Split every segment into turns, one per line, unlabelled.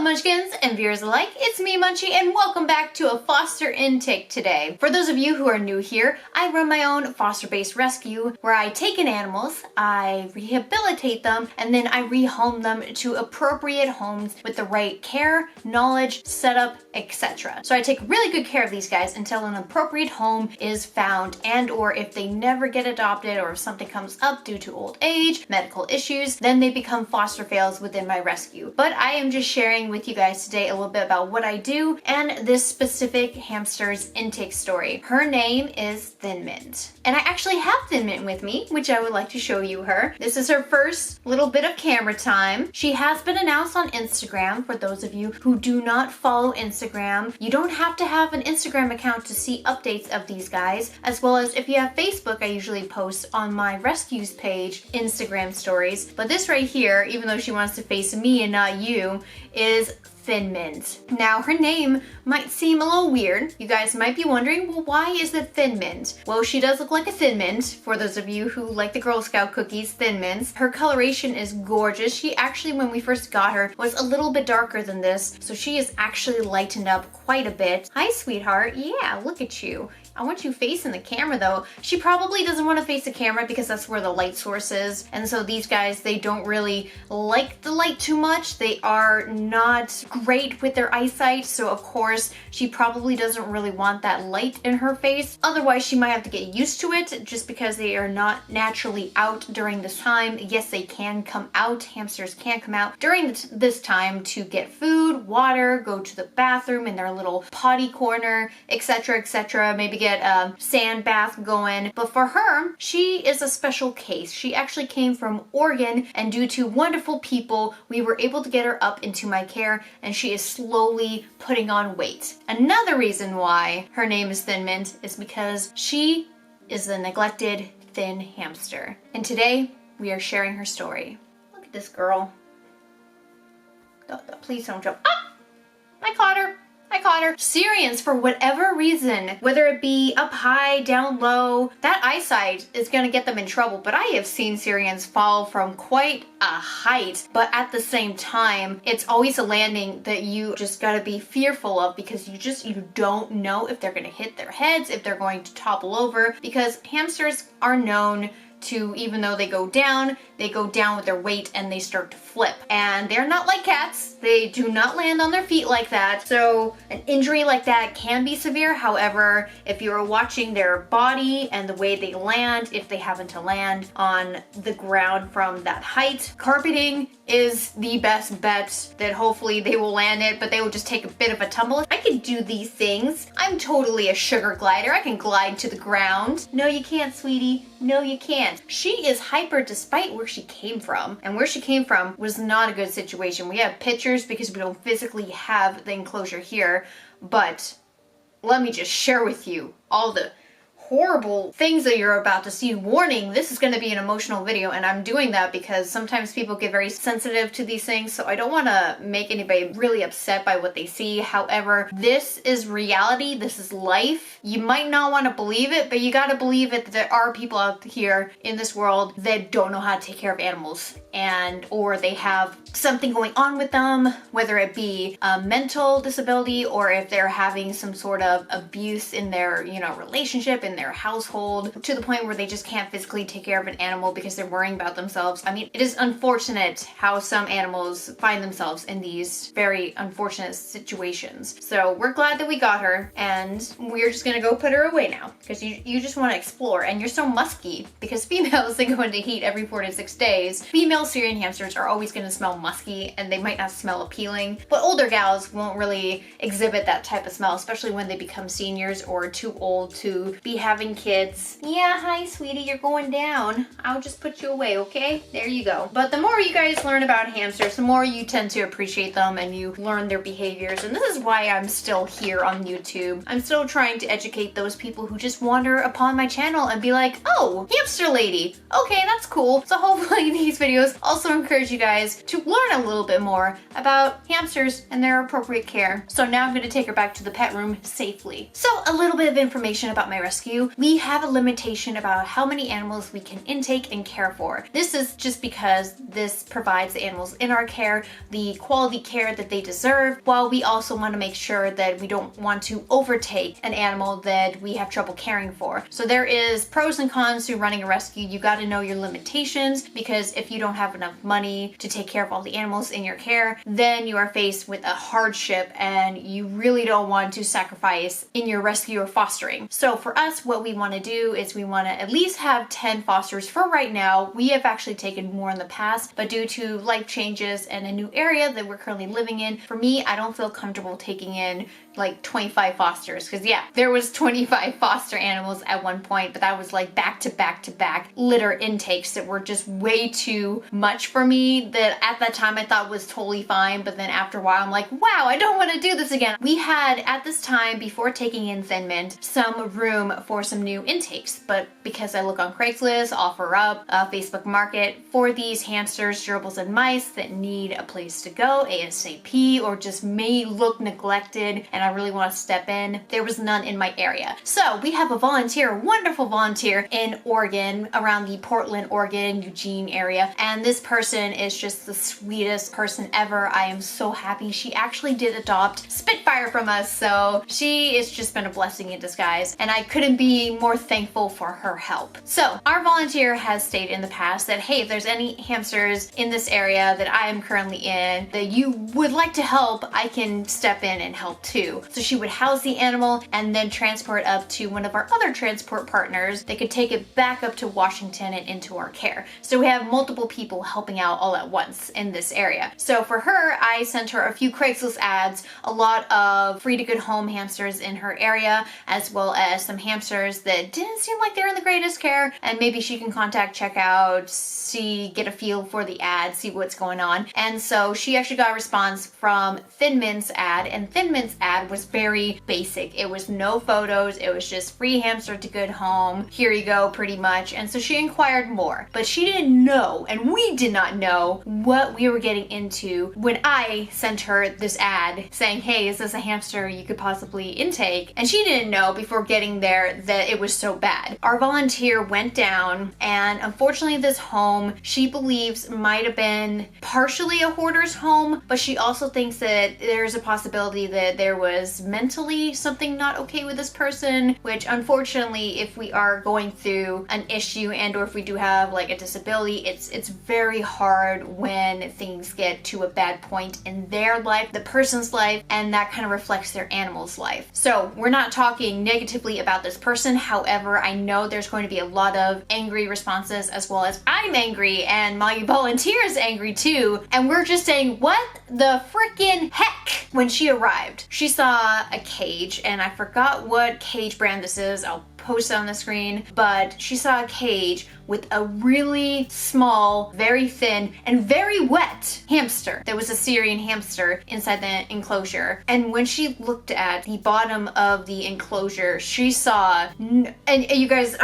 Munchkins and viewers alike, it's me Munchie and welcome back to a foster intake today. For those of you who are new here, I run my own foster-based rescue where I take in animals, I rehabilitate them, and then I rehome them to appropriate homes with the right care, knowledge, setup, etc. So I take really good care of these guys until an appropriate home is found, and or if they never get adopted or if something comes up due to old age, medical issues, then they become foster fails within my rescue. But I am just sharing with you guys today a little bit about what I do and this specific hamster's intake story. Her name is Thin Mint. And I actually have Thin Mint with me, which I would like to show you her. This is her first little bit of camera time. She has been announced on Instagram. For those of you who do not follow Instagram, you don't have to have an Instagram account to see updates of these guys, as well as if you have Facebook, I usually post on my rescues page Instagram stories. But this right here, even though she wants to face me and not you, is Thin Mint. Now her name might seem a little weird. You guys might be wondering, well, why is it Thin Mint? Well, she does look like a Thin Mint. For those of you who like the Girl Scout cookies, Thin Mints. Her coloration is gorgeous. She actually, when we first got her, was a little bit darker than this, so she is actually lightened up quite a bit. Hi, sweetheart. Yeah, look at you. I want you facing the camera though. She probably doesn't want to face the camera because that's where the light source is. And so these guys, they don't really like the light too much. They are not great with their eyesight. So of course, she probably doesn't really want that light in her face. Otherwise, she might have to get used to it just because they are not naturally out during this time. Yes, they can come out. Hamsters can come out during this time to get food, water, go to the bathroom in their little potty corner, etc., etc. Maybe get a sand bath going. But for her, she is a special case. She actually came from Oregon, and due to wonderful people, we were able to get her up into my care, and she is slowly putting on weight. Another reason why her name is Thin Mint is because she is a neglected thin hamster. And today, we are sharing her story. Look at this girl. Please don't jump. Ah! I caught her. I caught her. Syrians, for whatever reason, whether it be up high, down low, that eyesight is gonna get them in trouble. But I have seen Syrians fall from quite a height, but at the same time, it's always a landing that you just gotta be fearful of because you don't know if they're gonna hit their heads, if they're going to topple over, because hamsters are known to, even though they go down with their weight and they start to flip. And they're not like cats. They do not land on their feet like that. So an injury like that can be severe. However, if you're watching their body and the way they land, if they happen to land on the ground from that height, carpeting is the best bet that hopefully they will land it, but they will just take a bit of a tumble. I can do these things. I'm totally a sugar glider. I can glide to the ground. No, you can't, sweetie. No, you can't. She is hyper despite where she came from. And where she came from was not a good situation. We have pictures because we don't physically have the enclosure here, but let me just share with you all the horrible things that you're about to see. Warning, this is going to be an emotional video, and I'm doing that because sometimes people get very sensitive to these things, so I don't want to make anybody really upset by what they see. However, this is reality. This is life. You might not want to believe it, but you got to believe it that there are people out here in this world that don't know how to take care of animals, and or they have something going on with them, whether it be a mental disability or if they're having some sort of abuse in their, relationship, in their household, to the point where they just can't physically take care of an animal because they're worrying about themselves. I mean, it is unfortunate how some animals find themselves in these very unfortunate situations. So we're glad that we got her, and we're just gonna go put her away now because you just want to explore, and you're so musky because females, they go into heat every 4 to 6 days. Female Syrian hamsters are always going to smell musky, and they might not smell appealing, but older gals won't really exhibit that type of smell, especially when they become seniors or too old to be having kids. Yeah, hi sweetie, you're going down. I'll just put you away, okay? There you go. But the more you guys learn about hamsters, the more you tend to appreciate them and you learn their behaviors. And this is why I'm still here on YouTube. I'm still trying to educate those people who just wander upon my channel and be like, oh, hamster lady. Okay, that's cool. So hopefully these videos videos also encourage you guys to learn a little bit more about hamsters and their appropriate care. So now I'm going to take her back to the pet room safely. So a little bit of information about my rescue. We have a limitation about how many animals we can intake and care for. This is just because this provides the animals in our care the quality care that they deserve, while we also want to make sure that we don't want to overtake an animal that we have trouble caring for. So there is pros and cons to running a rescue. You got to know your limitations, because if you don't have enough money to take care of all the animals in your care, then you are faced with a hardship and you really don't want to sacrifice in your rescue or fostering. So for us, what we want to do is we want to at least have 10 fosters for right now. We have actually taken more in the past, but due to life changes and a new area that we're currently living in, for me, I don't feel comfortable taking in like 25 fosters, because yeah, there was 25 foster animals at one point, but that was like back to back to back litter intakes that were just way too much for me, that at that time I thought was totally fine, but then after a while I'm like, wow, I don't want to do this again. We had at this time, before taking in Thin Mint, some room for some new intakes, but because I look on Craigslist, OfferUp, Facebook Market for these hamsters, gerbils, and mice that need a place to go ASAP, or just may look neglected and I really want to step in, there was none in my area. So we have a volunteer, a wonderful volunteer in Oregon, around the Portland, Oregon, Eugene area, and this person is just the sweetest person ever. I am so happy. She actually did adopt Spitfire from us, so she has just been a blessing in disguise, and I couldn't be more thankful for her help. So our volunteer has stated in the past that, hey, if there's any hamsters in this area that I am currently in that you would like to help, I can step in and help too. So she would house the animal and then transport up to one of our other transport partners. They could take it back up to Washington and into our care. So we have multiple people helping out all at once in this area. So for her, I sent her a few Craigslist ads, a lot of free to good home hamsters in her area, as well as some hamsters that didn't seem like they're in the greatest care, and maybe she can contact, check out, see, get a feel for the ad, see what's going on. And so she actually got a response from Thin Mint's ad, and Thin Mint's ad was very basic. It was no photos, it was just free hamster to good home, here you go, pretty much. And so she inquired more, but she didn't know, and we did not know, what we were getting into when I sent her this ad saying, hey, is this a hamster you could possibly intake? And she didn't know before getting there that it was so bad. Our volunteer went down, and unfortunately this home, she believes, might have been partially a hoarder's home, but she also thinks that there's a possibility that there was mentally something not okay with this person, which unfortunately, if we are going through an issue and or if we do have like a disability, it's very hard when things get to a bad point in their life, the person's life, and that kind of reflects their animal's life. So we're not talking negatively about this person. However, I know there's going to be a lot of angry responses, as well as I'm angry and my volunteer is angry too, and we're just saying, what the freaking heck? When she arrived, she saw a cage, and I forgot what cage brand this is. I'll post it on the screen, but she saw a cage with a really small, very thin, and very wet hamster. There was a Syrian hamster inside the enclosure. And when she looked at the bottom of the enclosure, she saw, and you guys,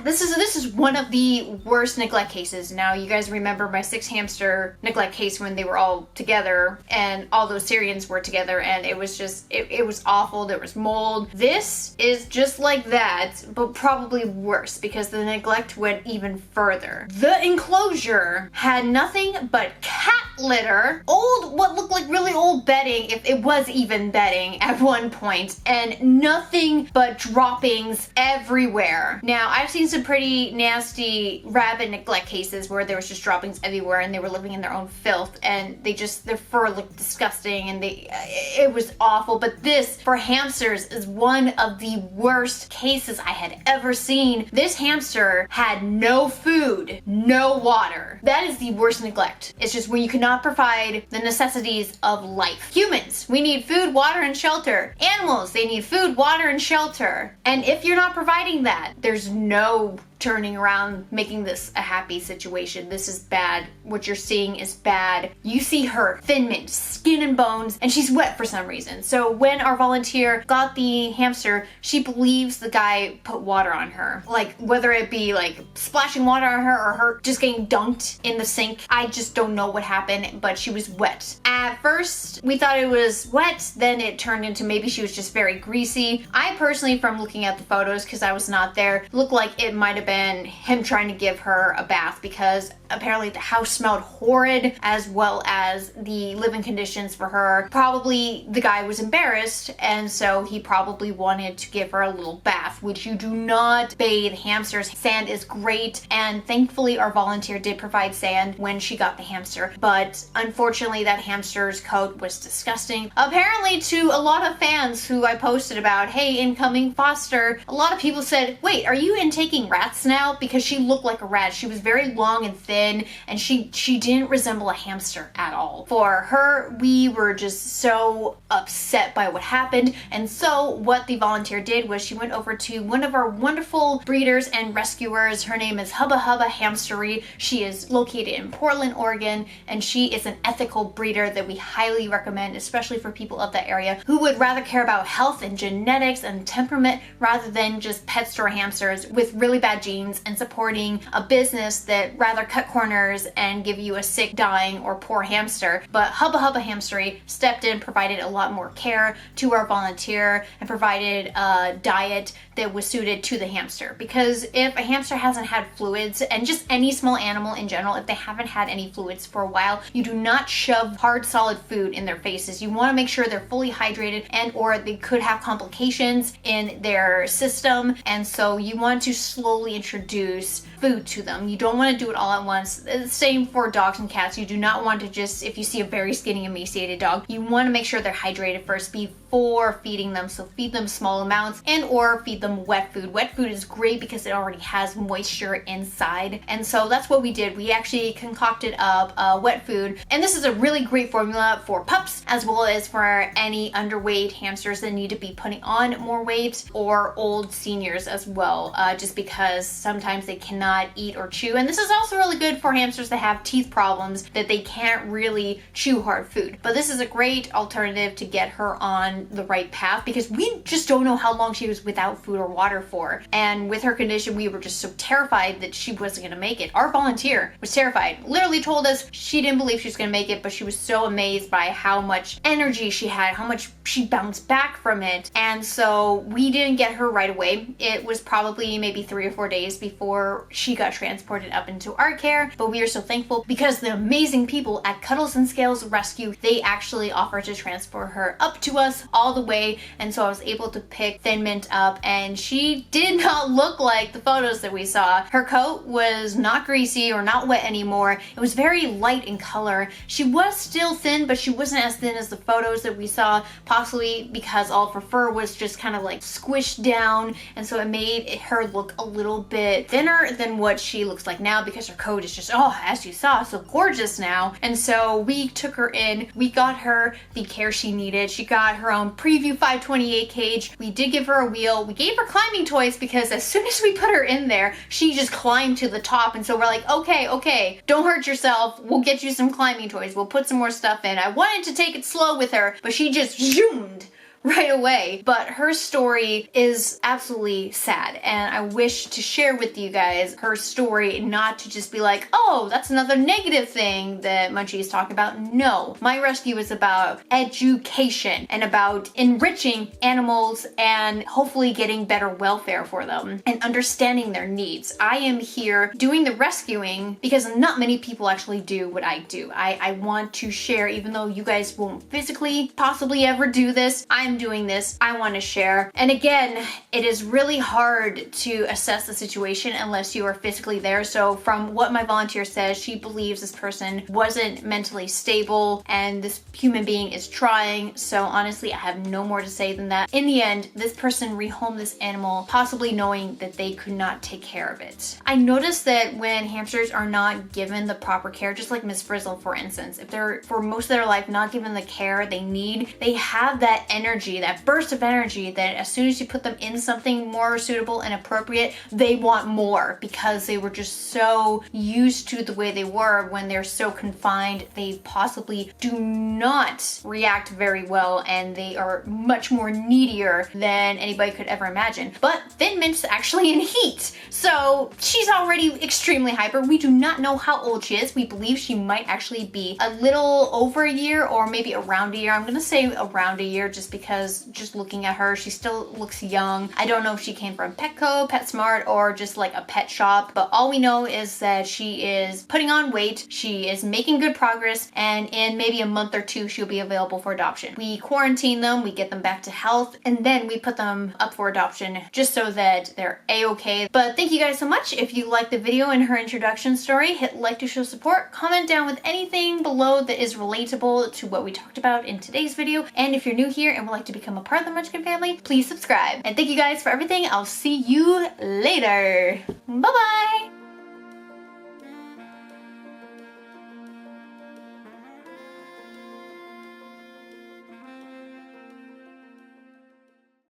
this is one of the worst neglect cases. Now, you guys remember my 6 hamster neglect case when they were all together and all those Syrians were together, and it was just, it was awful. There was mold. This is just like that, but probably worse, because the neglect went even further. The enclosure had nothing but cat litter, old, what looked like really old bedding, if it was even bedding at one point, and nothing but droppings everywhere. Now, I've seen some pretty nasty rabbit neglect cases where there was just droppings everywhere and they were living in their own filth, and their fur looked disgusting, and it was awful. But this, for hamsters, is one of the worst cases I had ever seen. This hamster had no food, no water. That is the worst neglect. It's just when you cannot provide the necessities of life. Humans, we need food, water, and shelter. Animals, they need food, water, and shelter. And if you're not providing that, there's no turning around, making this a happy situation. This is bad. What you're seeing is bad. You see her, thin mint, skin and bones, and she's wet for some reason. So when our volunteer got the hamster, she believes the guy put water on her. Like, whether it be like splashing water on her or her just getting dunked in the sink. I just don't know what happened, but she was wet. At first, we thought it was wet, then it turned into maybe she was just very greasy. I personally, from looking at the photos, because I was not there, looked like it might have been him trying to give her a bath, because apparently the house smelled horrid, as well as the living conditions for her. Probably the guy was embarrassed, and so he probably wanted to give her a little bath, which you do not bathe hamsters. Sand is great, and thankfully our volunteer did provide sand when she got the hamster, but unfortunately that hamster's coat was disgusting. Apparently, to a lot of fans who I posted about, hey, incoming foster, a lot of people said, wait, are you intaking rats now? Because she looked like a rat. She was very long and thin, and she didn't resemble a hamster at all. For her, we were just so upset by what happened, and so what the volunteer did was she went over to one of our wonderful breeders and rescuers. Her name is Hubba Hubba Hamstery. She is located in Portland, Oregon, and she is an ethical breeder that we highly recommend, especially for people of that area who would rather care about health and genetics and temperament rather than just pet store hamsters with really bad genes, and supporting a business that rather cut corners and give you a sick, dying, or poor hamster. But Hubba Hubba Hamstery stepped in, provided a lot more care to our volunteer, and provided a diet that was suited to the hamster. Because if a hamster hasn't had fluids, and just any small animal in general, if they haven't had any fluids for a while, you do not shove hard solid food in their faces. You want to make sure they're fully hydrated, and or they could have complications in their system, and so you want to slowly introduce food to them. You don't want to do it all at once. Same for dogs and cats. You do not want to just, if you see a very skinny emaciated dog, you want to make sure they're hydrated first before feeding them. So feed them small amounts, and or feed them wet food. Wet food is great because it already has moisture inside, and so that's what we did. We actually concocted up wet food, and this is a really great formula for pups as well as for any underweight hamsters that need to be putting on more weight, or old seniors as well, just because sometimes they cannot eat or chew. And this is also really good for hamsters that have teeth problems, that they can't really chew hard food. But this is a great alternative to get her on the right path, because we just don't know how long she was without food or water for. And with her condition, we were just so terrified that she wasn't going to make it. Our volunteer was terrified, literally told us she didn't believe she was going to make it, but she was so amazed by how much energy she had, how much she bounced back from it. And so we didn't get her right away. It was probably maybe 3 or 4 days before she got transported up into our care, but we are so thankful because the amazing people at Cuddles and Scales Rescue, they actually offered to transport her up to us all the way. And so I was able to pick Thin Mint up, and she did not look like the photos that we saw. Her coat was not greasy or not wet anymore. It was very light in color. She was still thin, but she wasn't as thin as the photos that we saw, possibly because all of her fur was just kind of like squished down, and so it made her look a little bit thinner than what she looks like now, because her coat is just, oh, as you saw, so gorgeous now. And so we took her in, we got her the care she needed. She got her own Preview 528 cage. We did give her a wheel. We gave her climbing toys, because as soon as we put her in there, she just climbed to the top. And so we're like, okay, don't hurt yourself. We'll get you some climbing toys. We'll put some more stuff in. I wanted to take it slow with her, but she just zoomed right away. But her story is absolutely sad, and I wish to share with you guys her story, not to just be like, oh, that's another negative thing that Munchie is talking about. No, my rescue is about education and about enriching animals and hopefully getting better welfare for them and understanding their needs. I am here doing the rescuing because not many people actually do what I do. I want to share, even though you guys won't physically possibly ever do this, I'm doing this. I want to share. And again, it is really hard to assess the situation unless you are physically there. So from what my volunteer says, she believes this person wasn't mentally stable and this human being is trying. So honestly, I have no more to say than that. In the end, this person rehomed this animal, possibly knowing that they could not take care of it. I noticed that when hamsters are not given the proper care, just like Miss Frizzle, for instance, if they're for most of their life not given the care they need, they have that energy energy, that burst of energy that as soon as you put them in something more suitable and appropriate, they want more because they were just so used to the way they were when they're so confined. They possibly do not react very well and they are much more needier than anybody could ever imagine. But Thin Mint's actually in heat, so she's already extremely hyper. We do not know how old she is. We believe she might actually be a little over a year or maybe around a year. I'm gonna say around a year just because just looking at her, she still looks young. I don't know if she came from Petco, PetSmart, or just like a pet shop, but all we know is that she is putting on weight, she is making good progress, and in maybe a month or two, she'll be available for adoption. We quarantine them, we get them back to health, and then we put them up for adoption just so that they're a-okay. But thank you guys so much. If you liked the video and her introduction story, hit like to show support, comment down with anything below that is relatable to what we talked about in today's video, and if you're new here and would like to become a part of the Munchkin family, please subscribe. And thank you guys for everything. I'll see you later. Bye-bye!